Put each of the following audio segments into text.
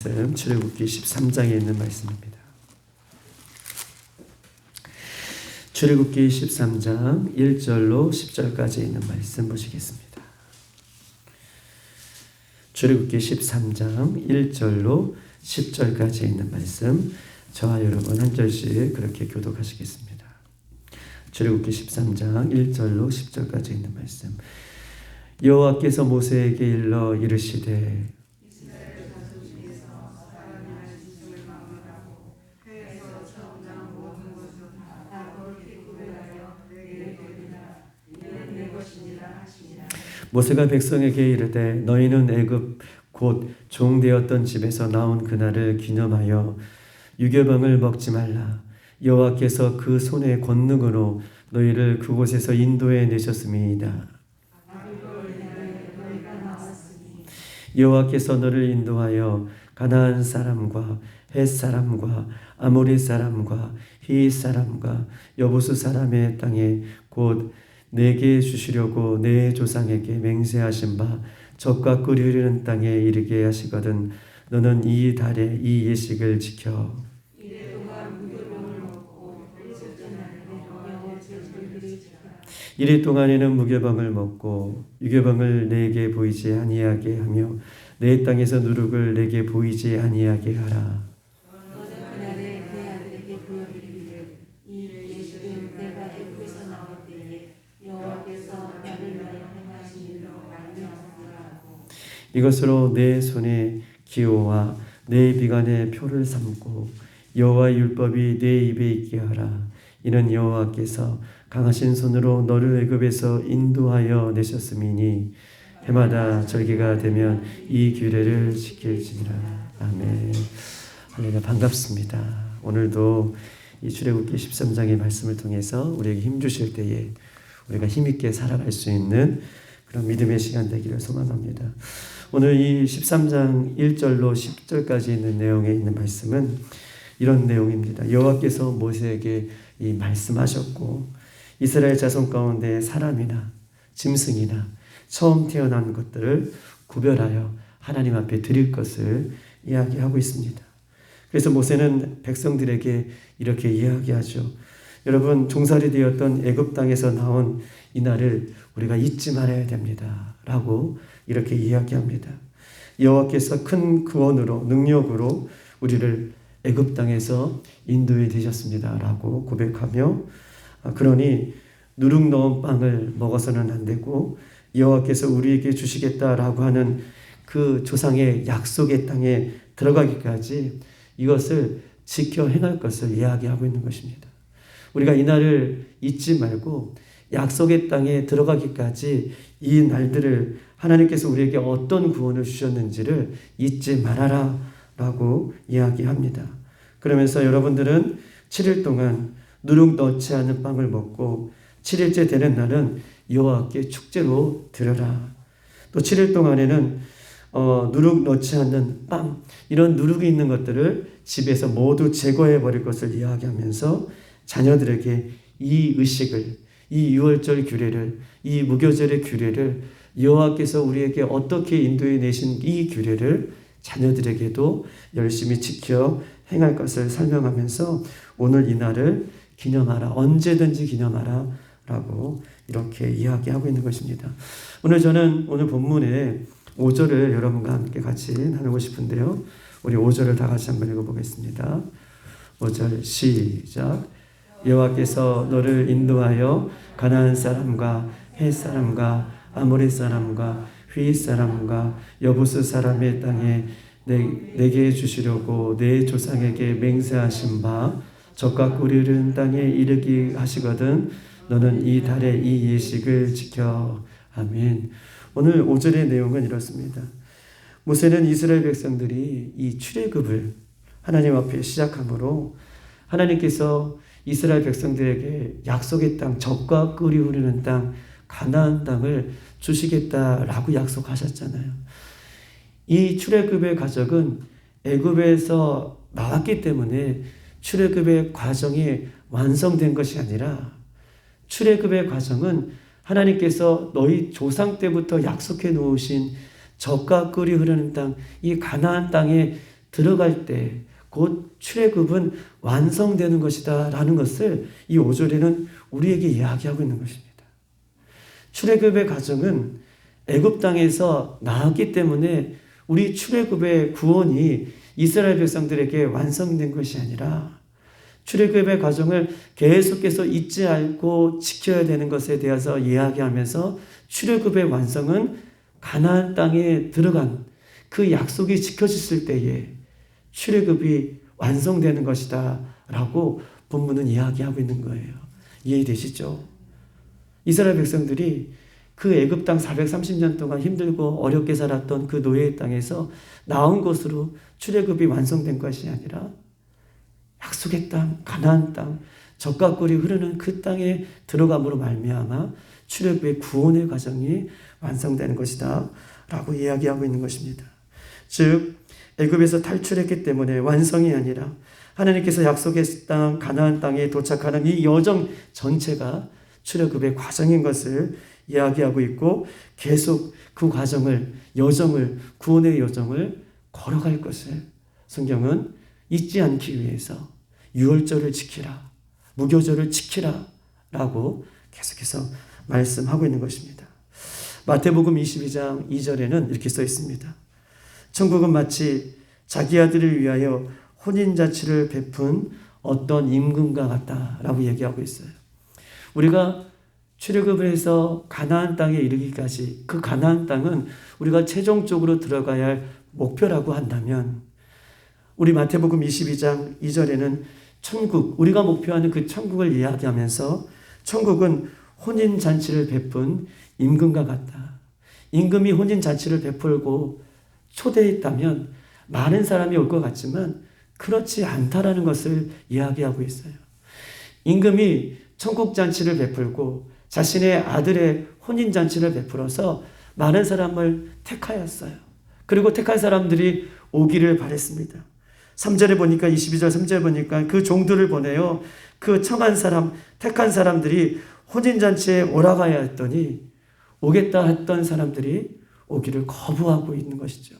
출애굽기 13장에 있는 말씀입니다. 출애굽기 13장 1절로 10절까지 있는 말씀 보시겠습니다. 출애굽기 13장 1절로 10절까지 있는 말씀, 저와 여러분 한 절씩 그렇게 교독하시겠습니다. 출애굽기 13장 1절로 10절까지 있는 말씀. 여호와께서 모세에게 일러 이르시되 모세가 백성에게 이르되 너희는 애굽 곧 종되었던 집에서 나온 그날을 기념하여 유교병을 먹지 말라. 여호와께서 그 손의 권능으로 너희를 그곳에서 인도해 내셨음이니이다. 여호와께서 너를 인도하여 가나안 사람과 헷 사람과 아모리 사람과 히 사람과 여부수 사람의 땅에 곧 내게 주시려고 내 조상에게 맹세하신 바 젖과 꿀이 흐르는 땅에 이르게 하시거든 너는 이 달에 이 예식을 지켜 이래 동안에는 무교병을 먹고 유교병을 내게 보이지 아니하게 하며 내 땅에서 누룩을 내게 보이지 아니하게 하라. 이것으로 내 손에 기호와 내 비간에 표를 삼고 여호와의 율법이 내 입에 있게 하라. 이는 여호와께서 강하신 손으로 너를 애굽에서 인도하여 내셨음이니 해마다 절기가 되면 이 규례를 지킬지니라. 아멘. 할렐루야. 반갑습니다. 오늘도 이 출애굽기 13장의 말씀을 통해서 우리에게 힘 주실 때에 우리가 힘있게 살아갈 수 있는 그런 믿음의 시간 되기를 소망합니다. 오늘 이 13장 1절로 10절까지 있는 내용에 있는 말씀은 이런 내용입니다. 여호와께서 모세에게 이 말씀하셨고 이스라엘 자손 가운데 사람이나 짐승이나 처음 태어난 것들을 구별하여 하나님 앞에 드릴 것을 이야기하고 있습니다. 그래서 모세는 백성들에게 이렇게 이야기하죠. 여러분, 종살이 되었던 애굽 땅에서 나온 이 날을 우리가 잊지 말아야 됩니다. 라고 이렇게 이야기합니다. 여호와께서 큰 구원으로 능력으로 우리를 애굽 땅에서 인도해 주셨습니다. 라고 고백하며 그러니 누룩 넣은 빵을 먹어서는 안 되고 여호와께서 우리에게 주시겠다라고 하는 그 조상의 약속의 땅에 들어가기까지 이것을 지켜 행할 것을 이야기하고 있는 것입니다. 우리가 이 날을 잊지 말고 약속의 땅에 들어가기까지 이 날들을 하나님께서 우리에게 어떤 구원을 주셨는지를 잊지 말아라 라고 이야기합니다. 그러면서 여러분들은 7일 동안 누룩 넣지 않은 빵을 먹고 7일째 되는 날은 여호와께 축제로 드려라. 또 7일 동안에는 누룩 넣지 않는 빵, 이런 누룩이 있는 것들을 집에서 모두 제거해 버릴 것을 이야기하면서 자녀들에게 이 의식을, 이 유월절 규례를, 이 무교절의 규례를 여호와께서 우리에게 어떻게 인도해 내신 이 규례를 자녀들에게도 열심히 지켜 행할 것을 설명하면서 오늘 이 날을 기념하라, 언제든지 기념하라 라고 이렇게 이야기하고 있는 것입니다. 오늘 저는 오늘 본문의 5절을 여러분과 함께 같이 나누고 싶은데요. 우리 5절을 다 같이 한번 읽어보겠습니다. 5절 시작. 여호와께서 너를 인도하여 가나안 사람과 헷 사람과 아모리 사람과 휘 사람과 여부수 사람의 땅에 내게 주시려고 내 조상에게 맹세하신 바 젖과 꿀이 흐르는 땅에 이르게 하시거든 너는 이 달에 이 예식을 지켜. 아멘. 오늘 5절의 내용은 이렇습니다. 모세는 이스라엘 백성들이 이 출애굽을 하나님 앞에 시작함으로 하나님께서 이스라엘 백성들에게 약속의 땅, 젖과 꿀이 흐르는 땅, 가나안 땅을 주시겠다라고 약속하셨잖아요. 이 출애굽의 과정은 애굽에서 나왔기 때문에 출애굽의 과정이 완성된 것이 아니라 출애굽의 과정은 하나님께서 너희 조상 때부터 약속해 놓으신 젖과 꿀이 흐르는 땅, 이 가나안 땅에 들어갈 때 곧 출애굽은 완성되는 것이다 라는 것을 이 5절에는 우리에게 이야기하고 있는 것입니다. 출애굽의 과정은 애굽 땅에서 나왔기 때문에 우리 출애굽의 구원이 이스라엘 백성들에게 완성된 것이 아니라 출애굽의 과정을 계속해서 잊지 않고 지켜야 되는 것에 대해서 이야기하면서 출애굽의 완성은 가나안 땅에 들어간 그 약속이 지켜졌을 때에 출애굽이 완성되는 것이다 라고 본문은 이야기하고 있는 거예요. 이해되시죠? 이스라엘 백성들이 그 애굽 땅 430년 동안 힘들고 어렵게 살았던 그 노예의 땅에서 나온 것으로 출애굽이 완성된 것이 아니라 약속의 땅, 가나안 땅, 젖과 꿀이 흐르는 그 땅에 들어감으로 말미암아 출애굽의 구원의 과정이 완성되는 것이다 라고 이야기하고 있는 것입니다. 즉 애굽에서 탈출했기 때문에 완성이 아니라 하나님께서 약속의 땅, 가나안 땅에 도착하는 이 여정 전체가 출애굽의 과정인 것을 이야기하고 있고 계속 그 과정을, 여정을, 구원의 여정을 걸어갈 것을 성경은 잊지 않기 위해서 유월절을 지키라, 무교절을 지키라 라고 계속해서 말씀하고 있는 것입니다. 마태복음 22장 2절에는 이렇게 써 있습니다. 천국은 마치 자기 아들을 위하여 혼인잔치를 베푼 어떤 임금과 같다라고 얘기하고 있어요. 우리가 출애굽을 해서 가나안 땅에 이르기까지 그 가나안 땅은 우리가 최종적으로 들어가야 할 목표라고 한다면 우리 마태복음 22장 2절에는 천국, 우리가 목표하는 그 천국을 이야기하면서 천국은 혼인잔치를 베푼 임금과 같다. 임금이 혼인잔치를 베풀고 초대했다면 많은 사람이 올 것 같지만 그렇지 않다라는 것을 이야기하고 있어요. 임금이 천국잔치를 베풀고 자신의 아들의 혼인잔치를 베풀어서 많은 사람을 택하였어요. 그리고 택한 사람들이 오기를 바랬습니다. 3절에 보니까 22절 3절에 보니까 그 종들을 보내요. 그 청한 사람, 택한 사람들이 혼인잔치에 오라가야 했더니 오겠다 했던 사람들이 오기를 거부하고 있는 것이죠.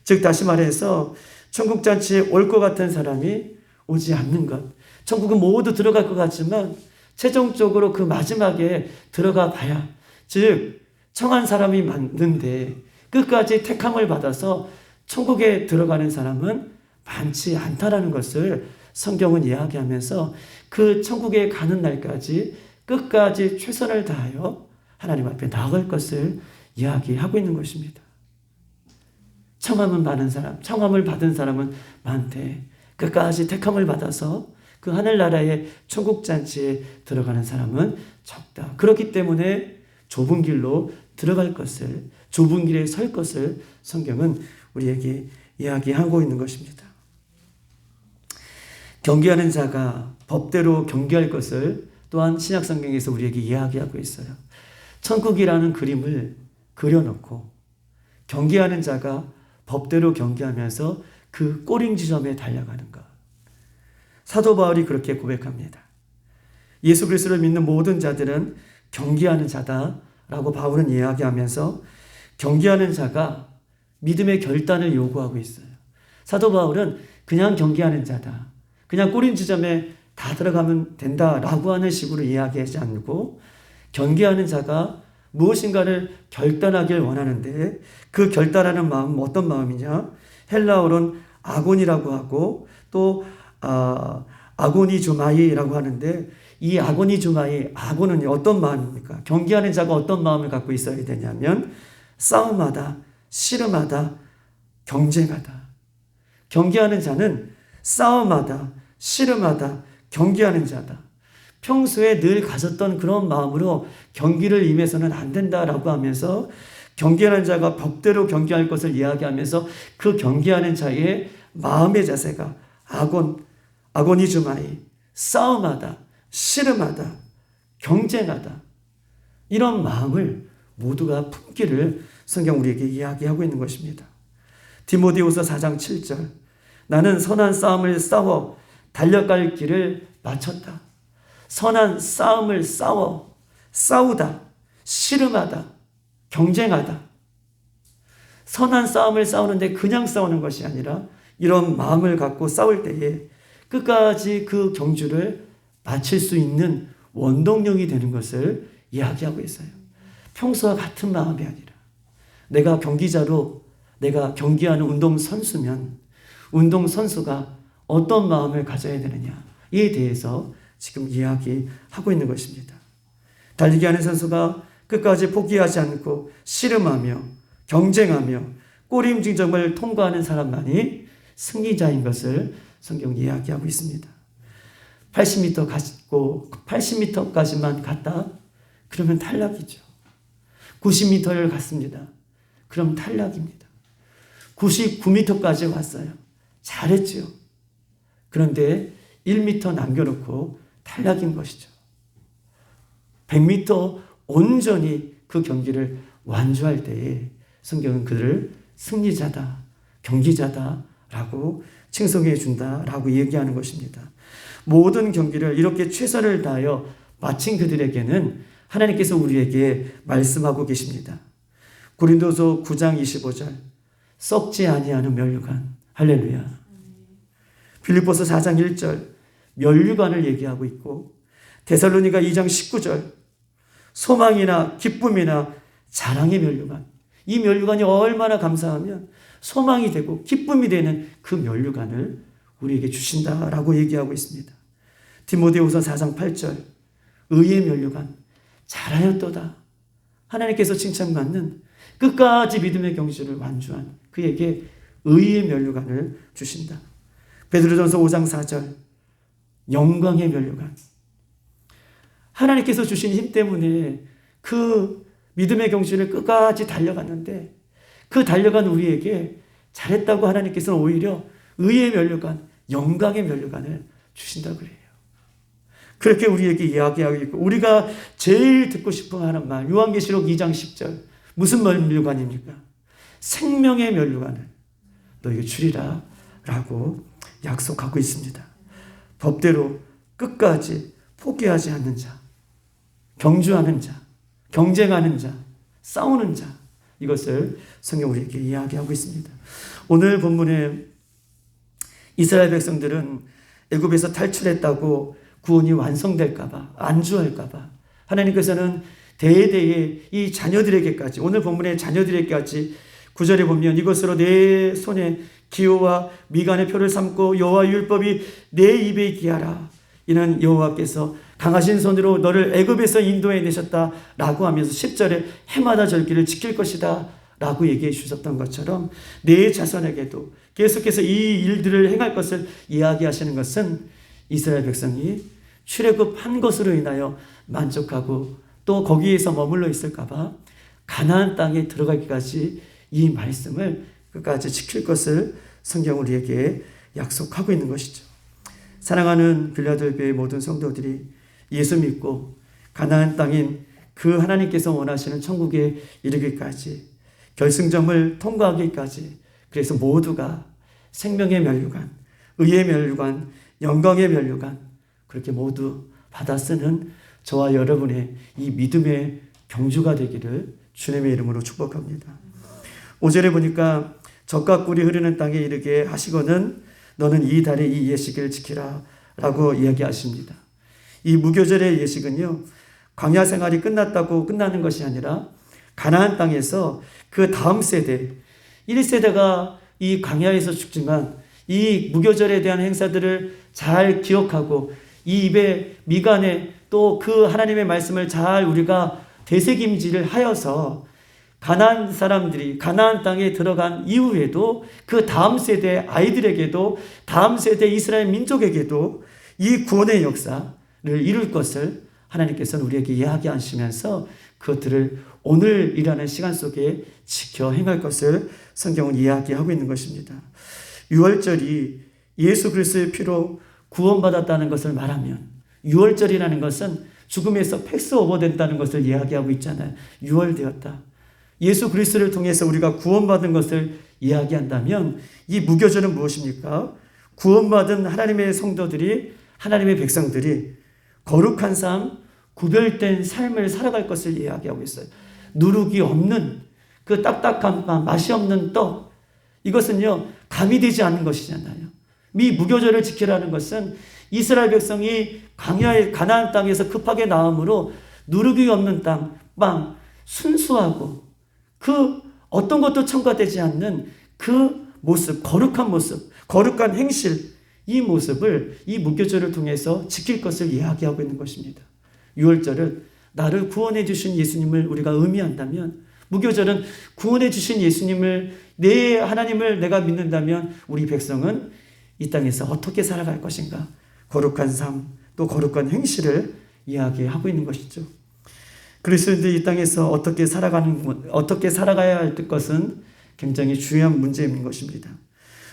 즉 다시 말해서 천국잔치에 올 것 같은 사람이 오지 않는 것. 천국은 모두 들어갈 것 같지만 최종적으로 그 마지막에 들어가 봐야, 즉 청한 사람이 맞는데 끝까지 택함을 받아서 천국에 들어가는 사람은 많지 않다라는 것을 성경은 이야기하면서 그 천국에 가는 날까지 끝까지 최선을 다하여 하나님 앞에 나아갈 것을 이야기하고 있는 것입니다. 청함은 많은 사람, 청함을 받은 사람은 많대. 끝까지 택함을 받아서 그 하늘나라의 천국잔치에 들어가는 사람은 적다. 그렇기 때문에 좁은 길로 들어갈 것을, 좁은 길에 설 것을 성경은 우리에게 이야기하고 있는 것입니다. 경계하는 자가 법대로 경계할 것을 또한 신약성경에서 우리에게 이야기하고 있어요. 천국이라는 그림을 그려놓고 경계하는 자가 법대로 경계하면서 그 꼬링 지점에 달려가는 것. 사도 바울이 그렇게 고백합니다. 예수 그리스도를 믿는 모든 자들은 경계하는 자다라고 바울은 이야기하면서 경계하는 자가 믿음의 결단을 요구하고 있어요. 사도 바울은 그냥 경계하는 자다, 그냥 꼬린 지점에 다 들어가면 된다라고 하는 식으로 이야기하지 않고 경계하는 자가 무엇인가를 결단하길 원하는데 그 결단하는 마음은 어떤 마음이냐? 헬라어로는 아곤이라고 하고 또 아고니주마이라고 하는데 이 아고니주마이, 아곤은 어떤 마음입니까? 경계하는 자가 어떤 마음을 갖고 있어야 되냐면 싸움하다, 씨름하다, 경쟁하다. 경계하는 자는 싸움하다, 씨름하다, 경계하는 자다. 평소에 늘 가졌던 그런 마음으로 경기를 임해서는 안 된다라고 하면서 경계하는 자가 법대로 경계할 것을 이야기하면서 그 경계하는 자의 마음의 자세가 아고니주마이, 싸움하다, 씨름하다, 경쟁하다, 이런 마음을 모두가 품기를 성경 우리에게 이야기하고 있는 것입니다. 디모데후서 4장 7절, 나는 선한 싸움을 싸워 달려갈 길을 마쳤다. 선한 싸움을 싸우다, 씨름하다, 경쟁하다. 선한 싸움을 싸우는데 그냥 싸우는 것이 아니라 이런 마음을 갖고 싸울 때에 끝까지 그 경주를 마칠 수 있는 원동력이 되는 것을 이야기하고 있어요. 평소와 같은 마음이 아니라 내가 경기자로 내가 경기하는 운동선수면 운동선수가 어떤 마음을 가져야 되느냐에 대해서 지금 이야기하고 있는 것입니다. 달리기 하는 선수가 끝까지 포기하지 않고 씨름하며 경쟁하며 꼬림지점을 통과하는 사람만이 승리자인 것을 성경이 이야기하고 있습니다. 80m 갔고 80m까지만 갔다 그러면 탈락이죠. 90m를 갔습니다. 그럼 탈락입니다. 99m까지 왔어요. 잘했죠. 그런데 1m 남겨놓고 탈락인 것이죠. 100m 온전히 그 경기를 완주할 때에 성경은 그들을 승리자다, 경기자다라고 칭송해 준다라고 얘기하는 것입니다. 모든 경기를 이렇게 최선을 다하여 마친 그들에게는 하나님께서 우리에게 말씀하고 계십니다. 고린도서 9장 25절 썩지 아니하는 면류관 할렐루야. 빌립보서 4장 1절 면류관을 얘기하고 있고 데살로니가 2장 19절 소망이나 기쁨이나 자랑의 면류관. 이 면류관이 얼마나 감사하면 소망이 되고 기쁨이 되는 그 면류관을 우리에게 주신다라고 얘기하고 있습니다. 디모데후서 4장 8절 의의 면류관 잘하였도다. 하나님께서 칭찬받는 끝까지 믿음의 경주를 완주한 그에게 의의 면류관을 주신다. 베드로전서 5장 4절 영광의 면류관. 하나님께서 주신 힘 때문에 그 믿음의 경주를 끝까지 달려갔는데 그 달려간 우리에게 잘했다고 하나님께서는 오히려 의의 면류관, 영광의 면류관을 주신다 그래요. 그렇게 우리에게 이야기하고 있고 우리가 제일 듣고 싶어 하는 말 요한계시록 2장 10절 무슨 면류관입니까? 생명의 면류관을 너에게 주리라 라고 약속하고 있습니다. 법대로 끝까지 포기하지 않는 자, 경주하는 자, 경쟁하는 자, 싸우는 자 이것을 성경 우리에게 이야기하고 있습니다. 오늘 본문에 이스라엘 백성들은 애굽에서 탈출했다고 구원이 완성될까 봐 안주할까 봐 하나님께서는 대대에 이 자녀들에게까지 오늘 본문의 자녀들에게까지 9절에 보면 이것으로 내 손에 기호와 미간의 표를 삼고 여호와 율법이 내 입에 있게 하라. 이는 여호와께서 강하신 손으로 너를 애굽에서 인도해 내셨다라고 하면서 10절에 해마다 절기를 지킬 것이다 라고 얘기해 주셨던 것처럼 내 자손에게도 계속해서 이 일들을 행할 것을 이야기하시는 것은 이스라엘 백성이 출애굽한 것으로 인하여 만족하고 또 거기에서 머물러 있을까 봐 가나안 땅에 들어가기까지 이 말씀을 끝까지 지킬 것을 성경 우리에게 약속하고 있는 것이죠. 사랑하는 빌라델비아의 모든 성도들이 예수 믿고 가나안 땅인 그 하나님께서 원하시는 천국에 이르기까지 결승점을 통과하기까지 그래서 모두가 생명의 면류관, 의의 면류관, 영광의 면류관 그렇게 모두 받아 쓰는 저와 여러분의 이 믿음의 경주가 되기를 주님의 이름으로 축복합니다. 5절에 보니까 젖과 꿀이 흐르는 땅에 이르게 하시거든 너는 이 달의 이 예식을 지키라 라고 이야기하십니다. 이 무교절의 예식은요 광야 생활이 끝났다고 끝나는 것이 아니라 가나안 땅에서 그 다음 세대 1세대가 이 광야에서 죽지만 이 무교절에 대한 행사들을 잘 기억하고 이 입에 미간에 또 그 하나님의 말씀을 잘 우리가 되새김질을 하여서 가나안 사람들이 가나안 땅에 들어간 이후에도 그 다음 세대 아이들에게도 다음 세대 이스라엘 민족에게도 이 구원의 역사를 이룰 것을 하나님께서는 우리에게 이야기하시면서 그것들을 오늘이라는 시간 속에 지켜 행할 것을 성경은 이야기하고 있는 것입니다. 6월절이 예수 그리스도의 피로 구원받았다는 것을 말하면 6월절이라는 것은 죽음에서 패스오버 된다는 것을 이야기하고 있잖아요. 6월되었다. 예수 그리스도를 통해서 우리가 구원받은 것을 이야기한다면 이 무교절은 무엇입니까? 구원받은 하나님의 성도들이 하나님의 백성들이 거룩한 삶, 구별된 삶을 살아갈 것을 이야기하고 있어요. 누룩이 없는 그 딱딱한 빵, 맛이 없는 떡, 이것은요 감이 되지 않는 것이잖아요. 이 무교절을 지키라는 것은 이스라엘 백성이 광야의 가나안 땅에서 급하게 나옴으로 누룩이 없는 빵, 순수하고 그 어떤 것도 첨가되지 않는 그 모습, 거룩한 모습, 거룩한 행실, 이 모습을 이 무교절을 통해서 지킬 것을 이야기하고 있는 것입니다. 유월절은 나를 구원해 주신 예수님을 우리가 의미한다면, 무교절은 구원해 주신 예수님을, 내 하나님을 내가 믿는다면 우리 백성은 이 땅에서 어떻게 살아갈 것인가, 거룩한 삶, 또 거룩한 행실을 이야기하고 있는 것이죠. 그리스도인들이 이 땅에서 어떻게 살아가야 할 것은 굉장히 중요한 문제인 것입니다.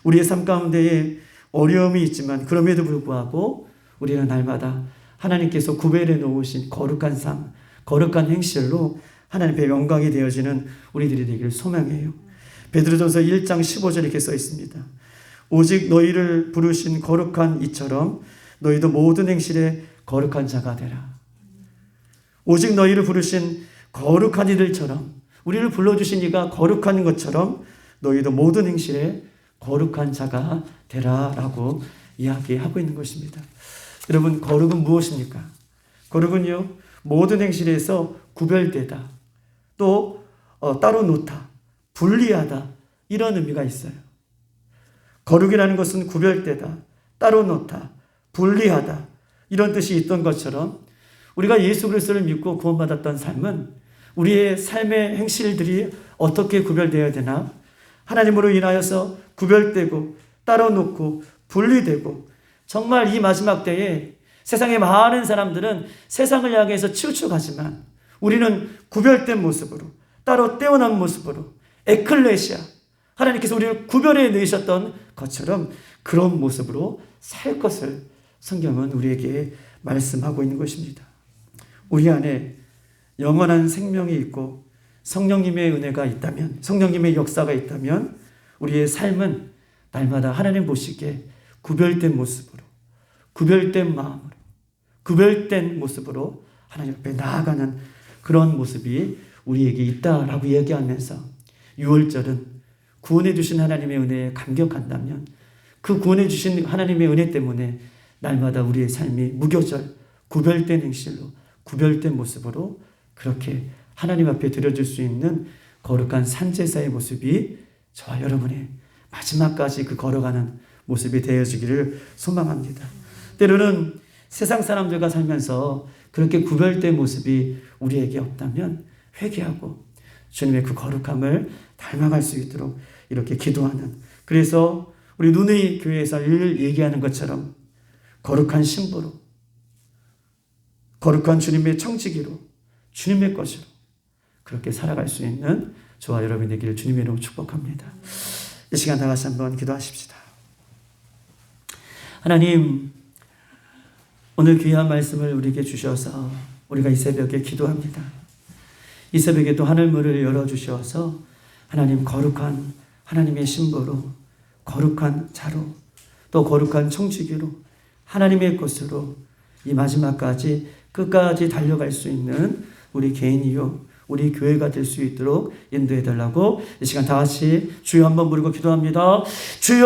우리의 삶 가운데에 어려움이 있지만 그럼에도 불구하고 우리는 날마다 하나님께서 구별해 놓으신 거룩한 삶, 거룩한 행실로 하나님 앞에 영광이 되어지는 우리들이 되기를 소망해요. 베드로전서 1장 15절 이렇게 써 있습니다. 오직 너희를 부르신 거룩한 이처럼 너희도 모든 행실에 거룩한 자가 되라. 오직 너희를 부르신 거룩한 이들처럼, 우리를 불러주신 이가 거룩한 것처럼 너희도 모든 행실에 거룩한 자가 되라라고 이야기하고 있는 것입니다. 여러분, 거룩은 무엇입니까? 거룩은요, 모든 행실에서 구별되다, 또 따로 놓다, 분리하다, 이런 의미가 있어요. 거룩이라는 것은 구별되다, 따로 놓다, 분리하다, 이런 뜻이 있던 것처럼 우리가 예수 그리스도를 믿고 구원받았던 삶은 우리의 삶의 행실들이 어떻게 구별되어야 되나? 하나님으로 인하여서 구별되고 따로 놓고 분리되고, 정말 이 마지막 때에 세상의 많은 사람들은 세상을 향해서 치우쳐가지만 우리는 구별된 모습으로, 따로 떼어난 모습으로, 에클레시아, 하나님께서 우리를 구별해 내셨던 것처럼 그런 모습으로 살 것을 성경은 우리에게 말씀하고 있는 것입니다. 우리 안에 영원한 생명이 있고 성령님의 은혜가 있다면, 성령님의 역사가 있다면 우리의 삶은 날마다 하나님 보시기에 구별된 모습으로, 구별된 마음으로, 구별된 모습으로 하나님 앞에 나아가는 그런 모습이 우리에게 있다라고 얘기하면서, 유월절은 구원해 주신 하나님의 은혜에 감격한다면 그 구원해 주신 하나님의 은혜 때문에 날마다 우리의 삶이 무교절, 구별된 행실로, 구별된 모습으로 그렇게 하나님 앞에 드려줄 수 있는 거룩한 산제사의 모습이 저와 여러분의 마지막까지 그 걸어가는 모습이 되어지기를 소망합니다. 때로는 세상 사람들과 살면서 그렇게 구별된 모습이 우리에게 없다면 회개하고 주님의 그 거룩함을 닮아갈 수 있도록 이렇게 기도하는, 그래서 우리 눈의 교회에서 늘 얘기하는 것처럼 거룩한 신부로, 거룩한 주님의 청지기로, 주님의 것으로 그렇게 살아갈 수 있는 저와 여러분이 되기를 주님의 이름으로 축복합니다. 이 시간 다 같이 한번 기도하십시다. 하나님, 오늘 귀한 말씀을 우리에게 주셔서 우리가 이 새벽에 기도합니다. 이 새벽에 또 하늘문을 열어주셔서 하나님, 거룩한 하나님의 신부로, 거룩한 자로, 또 거룩한 청지기로, 하나님의 것으로 이 마지막까지 끝까지 달려갈 수 있는 우리 개인이요, 우리 교회가 될 수 있도록 인도해 달라고 이 시간 다 같이 주여 한번 부르고 기도합니다. 주여!